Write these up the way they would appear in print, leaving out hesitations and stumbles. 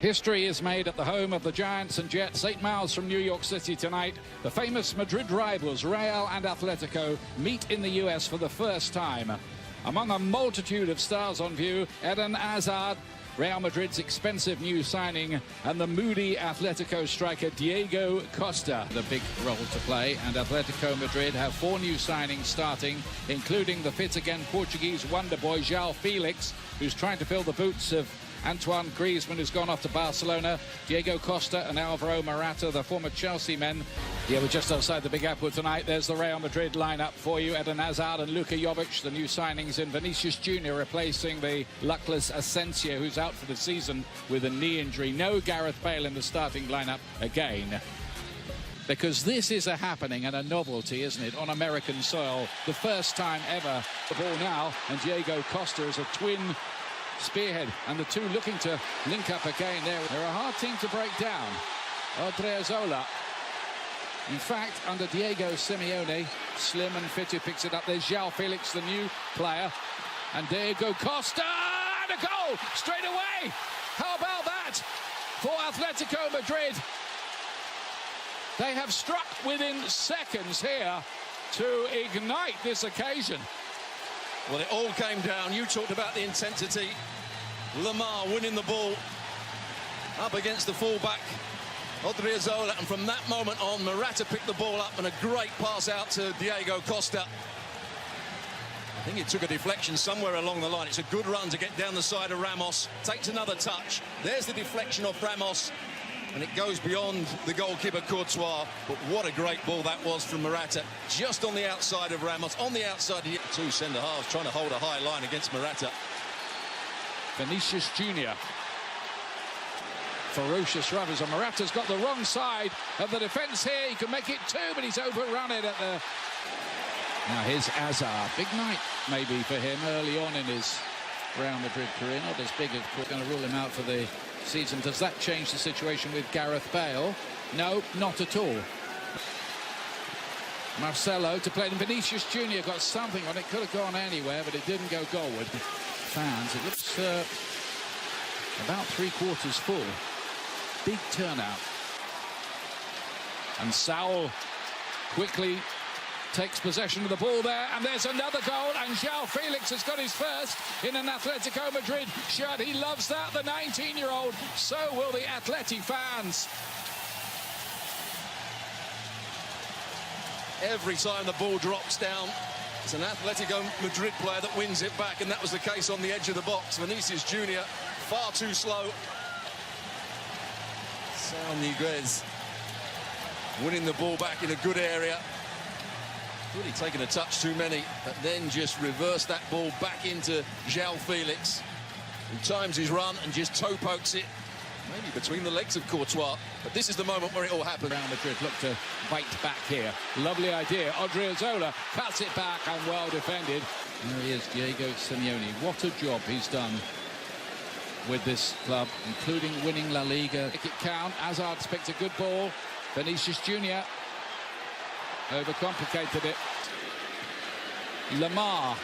History is made at the home of the Giants and Jets, 8 miles from New York City tonight. The famous Madrid rivals, Real and Atletico, meet in the US for the first time. Among a multitude of stars on view, Eden Hazard, Real Madrid's expensive new signing, and the moody Atletico striker Diego Costa. The big role to play, and Atletico Madrid have 4 new signings starting, including the fit-again Portuguese wonder boy João Felix, who's trying to fill the boots of Antoine Griezmann, who's gone off to Barcelona, Diego Costa and Alvaro Morata, the former Chelsea men. Yeah, we're just outside the Big Apple tonight. There's the Real Madrid lineup for you. Eden Hazard and Luka Jovic, the new signings in. Vinicius Junior replacing the luckless Asensio, who's out for the season with a knee injury. No Gareth Bale in the starting lineup again. Because this is a happening and a novelty, isn't it, on American soil. The first time ever. The ball now, and Diego Costa is a twin spearhead, and the two looking to link up again there. They're a hard team to break down. Odriozola. In fact, under Diego Simeone, slim and fit, who picks it up. There's João Felix, the new player. And Diego Costa, and a goal straight away. How about that for Atletico Madrid? They have struck within seconds here to ignite this occasion. Well, it all came down. You talked about the intensity. Lamar winning the ball up against the fullback, Odriozola, and from that moment on, Morata picked the ball up and a great pass out to Diego Costa. I think it took a deflection somewhere along the line. It's a good run to get down the side of Ramos. Takes another touch. There's the deflection off Ramos, and it goes beyond the goalkeeper Courtois. But what a great ball that was from Morata, just on the outside of Ramos, on the outside. Two centre-halves trying to hold a high line against Morata. Vinicius Junior. Ferocious runners, and Morata's got the wrong side of the defence here. He can make it 2, but he's overrun it at the... Now here's Hazard. Big night maybe for him early on in his Real Madrid career. Not as big as going to rule him out for the season. Does that change the situation with Gareth Bale? No, not at all. Marcelo to play, and Vinicius Junior got something on it. Could have gone anywhere, but it didn't go goalward. Fans, it looks about 3/4 full. Big turnout. And Saul quickly takes possession of the ball there, and there's another goal, and João Felix has got his first in an Atletico Madrid shirt. He loves that, the 19-year-old. So will the Atleti fans. Every time the ball drops down, it's an Atletico Madrid player that wins it back, and that was the case on the edge of the box. Vinicius Junior, far too slow. Saul Niguez winning the ball back in a good area. Really taken a touch too many, but then just reversed that ball back into João Felix, who times his run and just toe pokes it, maybe between the legs of Courtois. But this is the moment where it all happened. Real Madrid look to bite back here. Lovely idea. Odriozola cuts it back and well defended. There he is, Diego Simeone. What a job he's done with this club, including winning La Liga. Make it count. Hazard's picked a good ball. Vinicius Junior overcomplicated it. Lamar.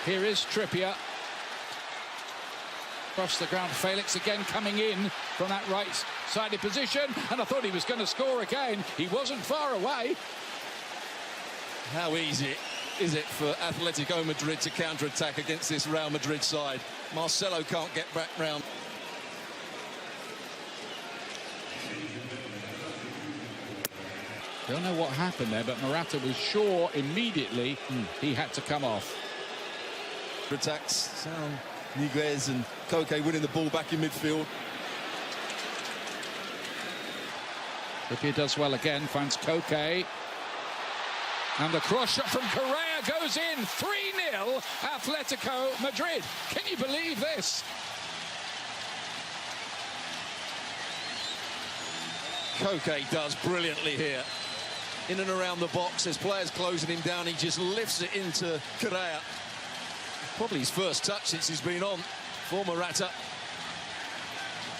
Here is Trippier. Across the ground, Felix again coming in from that right-sided position, and I thought he was going to score again. He wasn't far away. How easy is it for Atletico Madrid to counter-attack against this Real Madrid side? Marcelo can't get back round. Don't know what happened there, but Morata was sure immediately he had to come off. Attacks, Saul Niguez and Koke winning the ball back in midfield. Trippier does well again, finds Koke. And the cross shot from Correa goes in. 3-0 Atletico Madrid. Can you believe this? Koke does brilliantly here. In and around the box, there's players closing him down. He just lifts it into Correa. Probably his first touch since he's been on for Morata.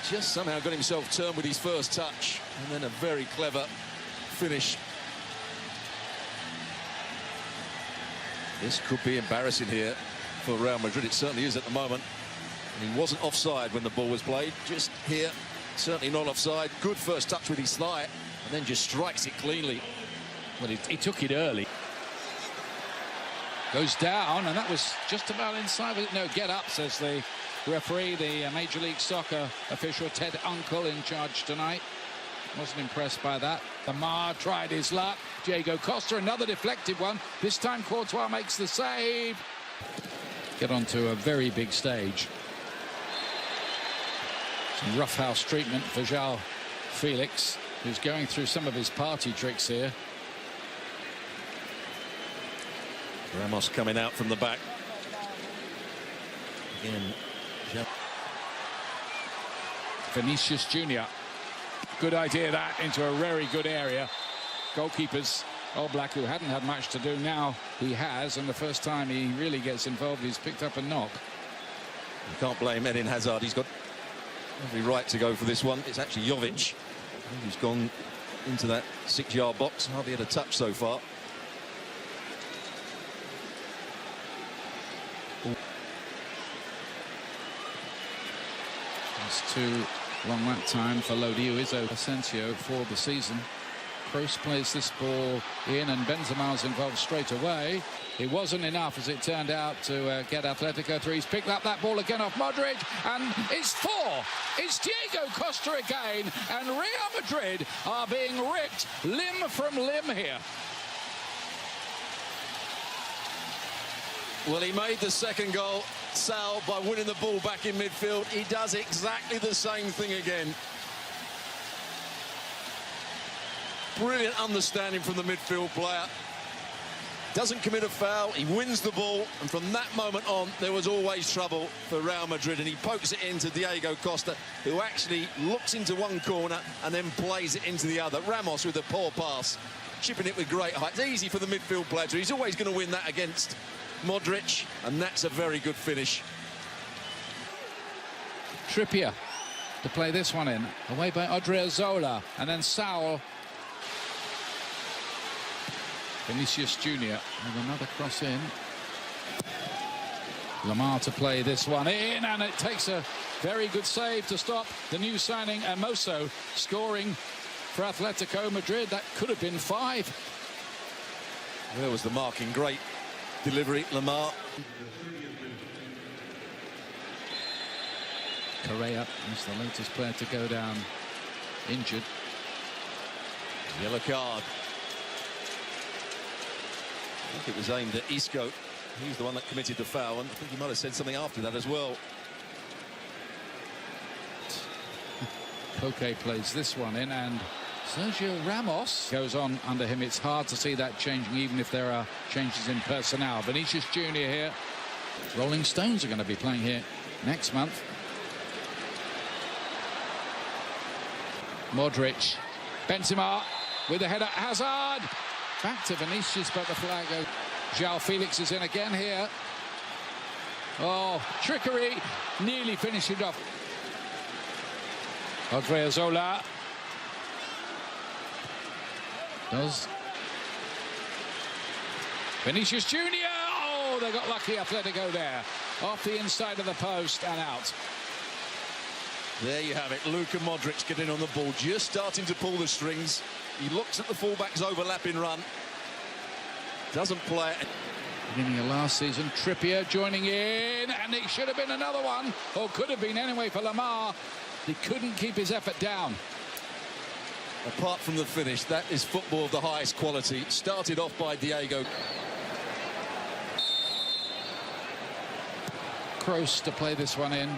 Just somehow got himself turned with his first touch, and then a very clever finish. This could be embarrassing here for Real Madrid. It certainly is at the moment. And he wasn't offside when the ball was played. Just here Certainly not offside. Good first touch with his thigh, and then just strikes it cleanly. Well, he took it early. Goes down, and that was just about inside. No, get up, says the referee, the Major League Soccer official, Ted Unkel, in charge tonight. Wasn't impressed by that. Lamar tried his luck. Diego Costa, another deflected one. This time Courtois makes the save. Get onto a very big stage. Some roughhouse treatment for João Felix, who's going through some of his party tricks here. Ramos coming out from the back. Again, Vinicius Junior. Good idea, that, into a very good area. Goalkeepers, Oblak, who hadn't had much to do, now he has, and the first time he really gets involved, he's picked up a knock. You can't blame Eden Hazard. He's got every right to go for this one. It's actually Jovic who's gone into that 6-yard box. Hardly had a touch so far. It's too long that time for Lodiuizo Asensio for the season. Kroos plays this ball in, and Benzema's involved straight away. It wasn't enough, as it turned out, to get Atletico through. He's picked up that ball again off Modric, and it's 4. It's Diego Costa again, and Real Madrid are being ripped limb from limb here. Well, he made the second goal, Sal, by winning the ball back in midfield. He does exactly the same thing again. Brilliant understanding from the midfield player. Doesn't commit a foul, he wins the ball, and from that moment on, there was always trouble for Real Madrid, and he pokes it into Diego Costa, who actually looks into one corner and then plays it into the other. Ramos with a poor pass, chipping it with great height. It's easy for the midfield player. He's always going to win that against Modric, and that's a very good finish. Trippier to play this one in, away by Odriozola, and then Saul. Vinicius Junior with another cross in. Lamar to play this one in, and it takes a very good save to stop the new signing Hermoso scoring for Atletico Madrid. That could have been 5. There was the marking. Great delivery, Lamar. Correa is the latest player to go down injured. Yellow card. I think it was aimed at Isco. He's the one that committed the foul, and I think he might have said something after that as well. Koke plays this one in, and Sergio Ramos goes on under him. It's hard to see that changing, even if there are changes in personnel. Vinicius Junior here. Rolling Stones are going to be playing here next month. Modric. Benzema with the header. Hazard. Back to Vinicius, but the flag goes. João Felix is in again here. Oh, trickery. Nearly finished it off. Odriozola. Does. Vinicius Junior. Oh, they got lucky, Atletico there. Off the inside of the post and out. There you have it. Luka Modric getting on the ball, just starting to pull the strings. He looks at the fullback's overlapping run. Doesn't play it. Beginning of last season, Trippier joining in, and it should have been another one, or could have been anyway for Lamar. He couldn't keep his effort down. Apart from the finish, that is football of the highest quality. Started off by Diego. Kroos to play this one in.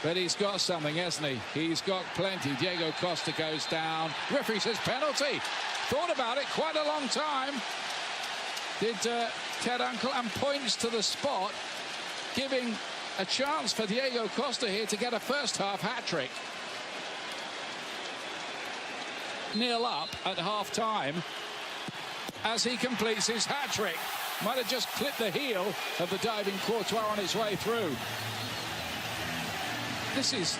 But he's got something, hasn't he? He's got plenty. Diego Costa goes down. Referee says penalty. Thought about it quite a long time. Did Ted Unkel, and points to the spot, giving a chance for Diego Costa here to get a first-half hat-trick. 0 up at half-time as he completes his hat-trick. Might have just clipped the heel of the diving Courtois on his way through. This is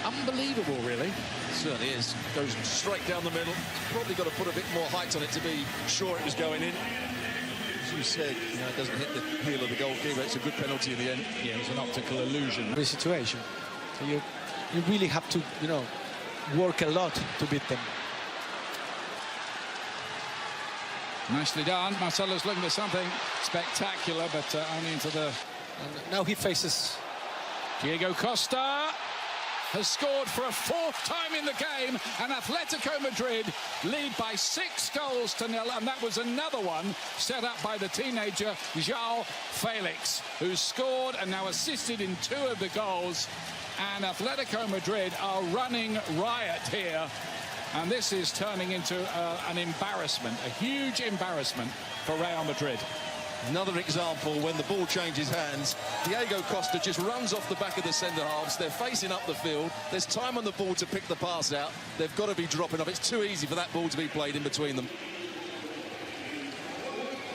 unbelievable, really. It certainly is. Goes straight down the middle. Probably got to put a bit more height on it to be sure it was going in. As you said, you know, it doesn't hit the heel of the goalkeeper. It's a good penalty in the end. Yeah, it was an optical illusion. The situation. So you you really have to, work a lot to beat them. Nicely done. Marcelo's looking for something spectacular, but only into the... And now he faces... Diego Costa has scored for a fourth time in the game, and Atletico Madrid lead by 6-0, and that was another one set up by the teenager João Felix, who scored and now assisted in 2 of the goals. And Atletico Madrid are running riot here, and this is turning into an embarrassment, a huge embarrassment for Real Madrid. Another example when the ball changes hands. Diego Costa just runs off the back of the centre-halves. They're facing up the field. There's time on the ball to pick the pass out. They've got to be dropping off. It's too easy for that ball to be played in between them.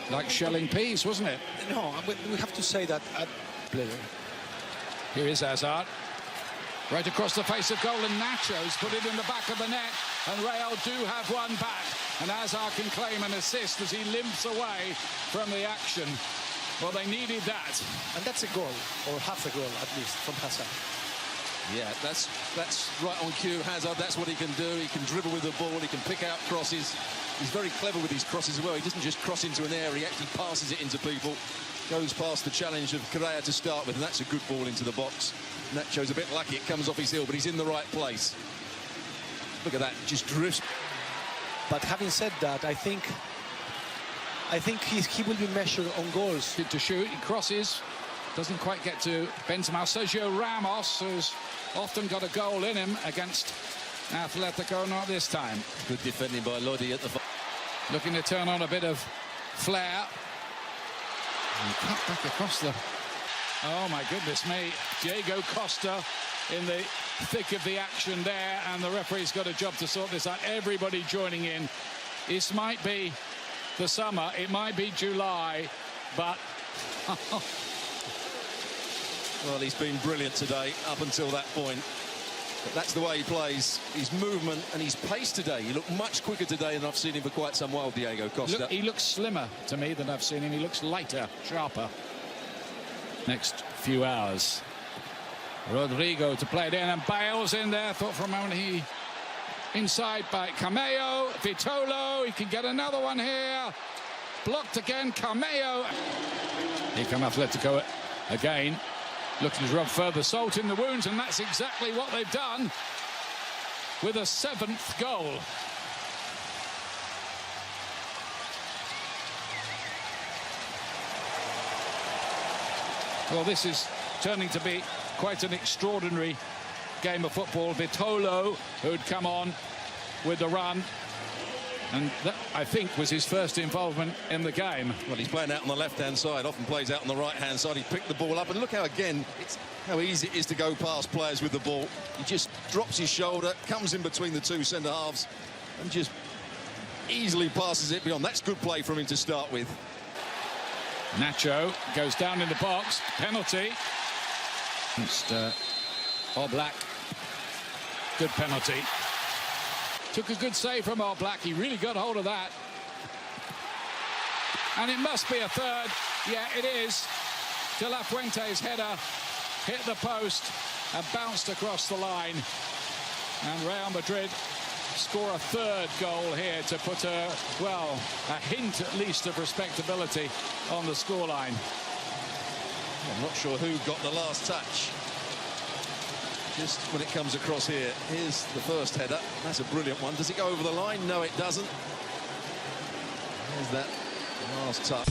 Like shelling peas, wasn't it? No, we have to say that player. Here is Hazard. Right across the face of goal, and Nacho's put it in the back of the net, and Real do have one back, and Hazard can claim an assist as he limps away from the action. Well, they needed that. And that's a goal, or half a goal at least, from Hazard. Yeah, that's right on cue. Hazard, that's what he can do. He can dribble with the ball, he can pick out crosses. He's very clever with his crosses as well. He doesn't just cross into an area, he actually passes it into people. Goes past the challenge of Correa to start with, and that's a good ball into the box. Nacho's a bit lucky, it comes off his heel, but he's in the right place. Look at that, just drifts. But having said that, I think he will be measured on goals. Good to shoot, he crosses, doesn't quite get to Benzema. Sergio Ramos, who's often got a goal in him against Atletico, not this time. Good defending by Lodi at the... Looking to turn on a bit of flair. And cut back across the... Oh, my goodness me. Diego Costa in the thick of the action there, and the referee's got a job to sort this out. Everybody joining in. This might be the summer, it might be July, but... Well, he's been brilliant today up until that point. But that's the way he plays. His movement and his pace today. He looked much quicker today than I've seen him for quite some while, Diego Costa. He looks slimmer to me than I've seen him. He looks lighter, sharper. Next few hours. Rodrigo to play it in, and Bale's in there. Thought for a moment he... Inside by Cameo, Vitolo. He can get another one here. Blocked again, Cameo. Here come Atletico again. Looking to rub further salt in the wounds, and that's exactly what they've done with a 7th goal. Well, this is turning to be quite an extraordinary game of football. Vitolo, who'd come on with the run, and that, I think, was his first involvement in the game. Well, he's playing out on the left-hand side, often plays out on the right-hand side. He picked the ball up, and look how, again, it's how easy it is to go past players with the ball. He just drops his shoulder, comes in between the 2 centre-halves, and just easily passes it beyond. That's good play from him to start with. Nacho goes down in the box. Penalty. Against Oblak. Good penalty. Took a good save from Oblak. He really got hold of that. And it must be a third. Yeah, it is. De La Fuente's header hit the post and bounced across the line. And Real Madrid score a 3rd goal here to put a hint at least of respectability on the scoreline. I'm not sure who got the last touch. Just when it comes across here, here's the first header. That's a brilliant one. Does it go over the line? No, it doesn't. There's that last touch.